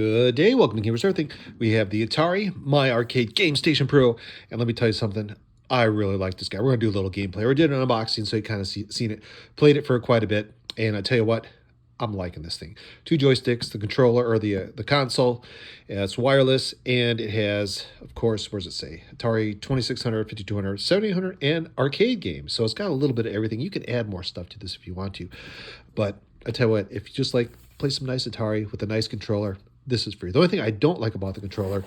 Good day, welcome to Gamers Everything. We have the Atari My Arcade Gamestation Pro, and let me tell you something. I really like this guy. We're gonna do a little gameplay. We did an unboxing, so you kind of seen it, played it for quite a bit, and I tell you what, I'm liking this thing. Two joysticks, the controller or the console. It's wireless, and it has, of course, where does it say? Atari 2600, 5200, 7800, and arcade games. So it's got a little bit of everything. You can add more stuff to this if you want to, but I tell you what, if you just like play some nice Atari with a nice controller, this is free. The only thing I don't like about the controller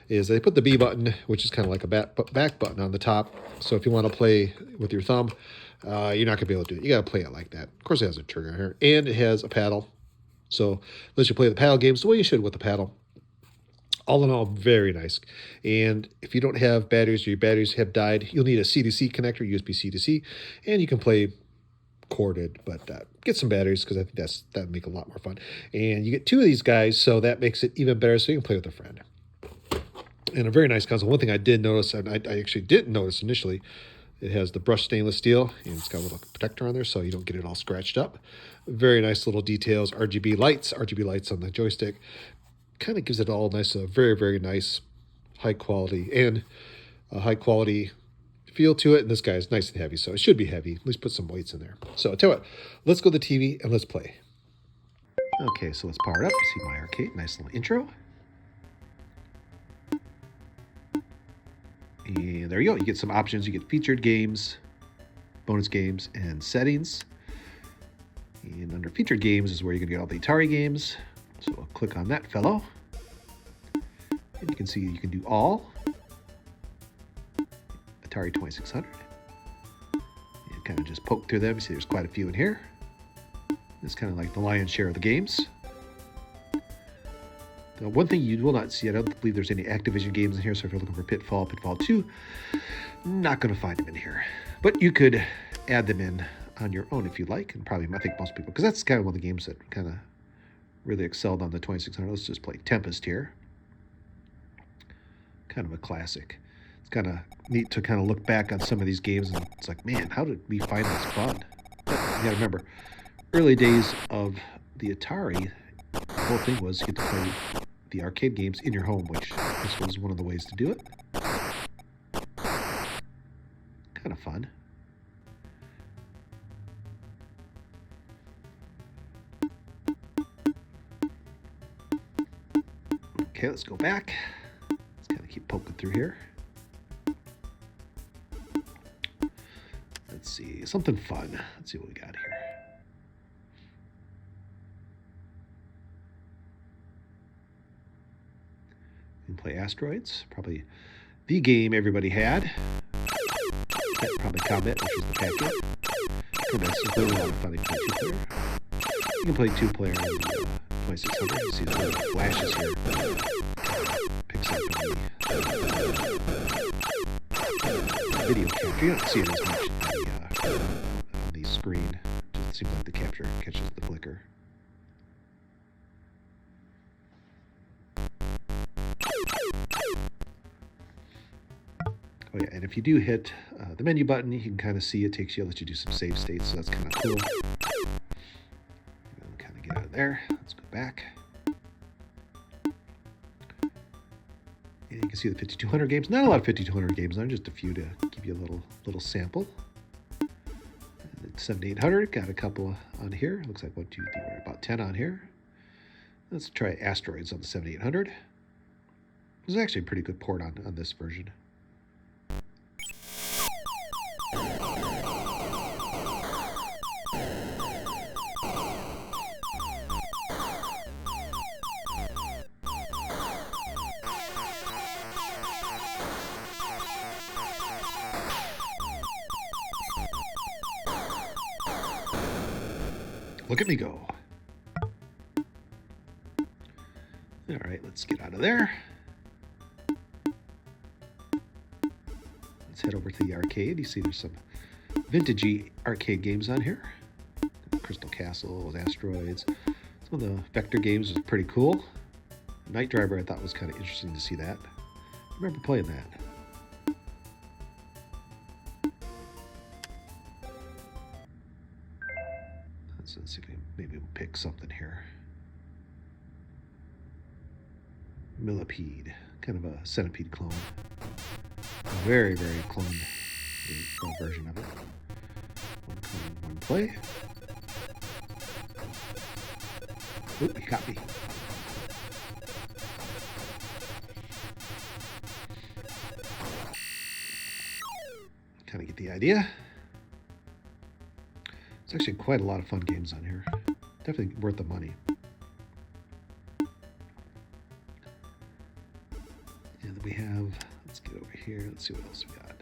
is they put the B button, which is kind of like a back button on the top. So if you want to play with your thumb, you're not going to be able to do it. You got to play it like that. Of course, it has a trigger here, and it has a paddle. So lets you play the paddle games the way you should with the paddle. All in all, very nice. And if you don't have batteries or your batteries have died, you'll need a C to C connector, USB-C to C, and you can play corded, but get some batteries because I think that would make it a lot more fun. And you get two of these guys, so that makes it even better, so you can play with a friend. And a very nice console. One thing I did notice, and I actually didn't notice initially, it has the brushed stainless steel, and it's got a little protector on there so you don't get it all scratched up. Very nice little details. RGB lights on the joystick. Kind of gives it all nice, very, very nice, high quality, and a high quality feel to it. And this guy is nice and heavy, so it should be heavy. At least put some weights in there. So I'll tell you what, let's go to the TV and let's play. Okay, so let's power it up. You see My Arcade, nice little intro. And there you go. You get some options. You get featured games, bonus games, and settings. And under featured games is where you're going to get all the Atari games. So I'll click on that fellow. And you can see you can do all. Atari 2600. And kind of just poke through them. You see there's quite a few in here. It's kind of like the lion's share of the games. Now, one thing you will not see, I don't believe there's any Activision games in here, so if you're looking for Pitfall 2, not going to find them in here. But you could add them in on your own if you like, and probably I think most people, because that's kind of one of the games that kind of really excelled on the 2600. Let's just play Tempest here. Kind of a classic. It's kind of neat to kind of look back on some of these games, and it's like, man, how did we find this fun? But you gotta remember, early days of the Atari, the whole thing was you get to play the arcade games in your home, which this was one of the ways to do it. Kind of fun. Okay, let's go back. Let's kind of keep poking through here. Let's see, something fun. Let's see what we got here. We can play Asteroids, probably the game everybody had. Probably Combat, which was the packet. Combat's really a lot of fun. You can play two-player on the 2600. You see the little flashes here. Picks up the video capture. You don't see it as much on the screen. It just seems like the capture catches the flicker. Oh yeah, and if you do hit the menu button, you can kind of see it takes you, lets you do some save states, so that's kind of cool. Kind of get out of there. Let's go back. And you can see the 5200 games. Not a lot of 5200 games, there just a few to give you a little sample. And 7800, got a couple on here. Looks like 1, 2, 3, about 10 on here. Let's try Asteroids on the 7800. There's actually a pretty good port on this version. Look at me go. All right, let's get out of there. Let's head over to the arcade. You see there's some vintagey arcade games on here. Crystal Castles, Asteroids. Some of the vector games was pretty cool. Night Driver I thought was kind of interesting to see that. I remember playing that. Let's see if we maybe we'll pick something here. Millipede, kind of a centipede clone. A very, very cloned version of it. One clone, one play. Oop, he got me. Kind of get the idea. It's actually quite a lot of fun games on here. Definitely worth the money. And then we have, let's get over here. Let's see what else we got.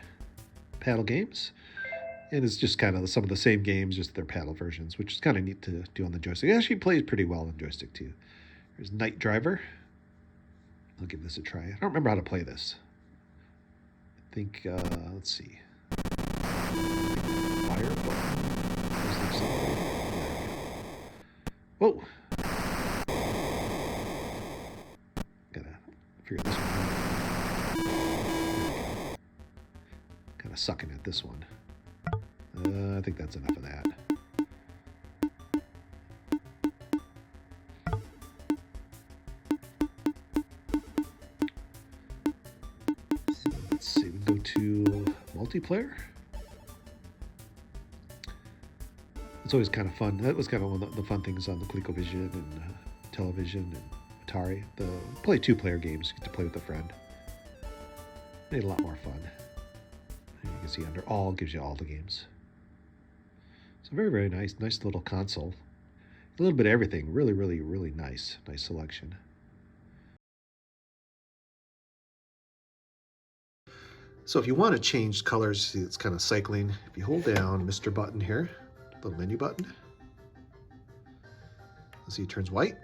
Paddle games. And it's just kind of some of the same games, just their paddle versions, which is kind of neat to do on the joystick. It actually plays pretty well on joystick too. There's Night Driver. I'll give this a try. I don't remember how to play this. I think, let's see. Fire button. Whoa. Gotta figure this one out. Kind of sucking at this one. I think that's enough of that. So let's see, we go to multiplayer. It's always kind of fun. That was kind of one of the fun things on the ColecoVision and television and Atari. Play two-player games. You get to play with a friend. Made it a lot more fun. And you can see under all gives you all the games. So very, very nice little console. A little bit of everything. Really, really, really nice selection. So if you want to change colors, see it's kind of cycling. If you hold down Mr. Button here, little menu button, let's see, it turns white.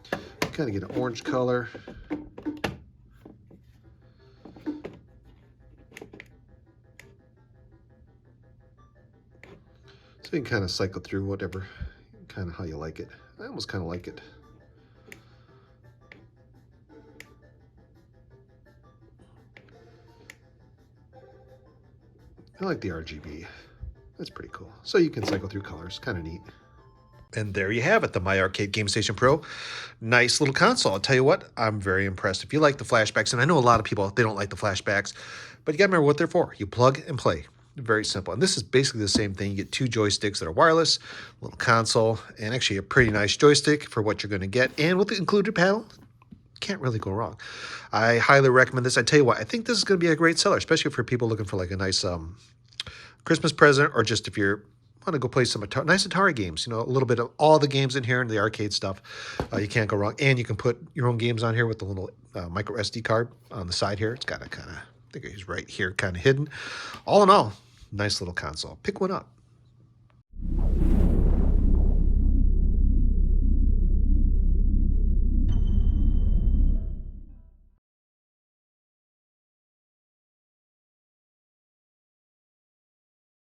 Kind of get an orange color. So you can kind of cycle through whatever, kind of how you like it. I almost kind of like it. I like the RGB. That's pretty cool. So you can cycle through colors, kind of neat. And there you have it, the My Arcade Gamestation Pro. Nice little console. I'll tell you what, I'm very impressed. If you like the flashbacks, and I know a lot of people, they don't like the flashbacks, but you gotta remember what they're for. You plug and play. Very simple. And this is basically the same thing. You get two joysticks that are wireless, a little console, and actually a pretty nice joystick for what you're gonna get. And with the included paddle, can't really go wrong. I highly recommend this. I tell you what, I think this is gonna be a great seller, especially for people looking for like a nice Christmas present, or just if you're want to go play some nice Atari games, you know, a little bit of all the games in here and the arcade stuff. You can't go wrong. And you can put your own games on here with the little micro SD card on the side here. It's got a kind of, I think it's right here, kind of hidden. All in all, nice little console. Pick one up.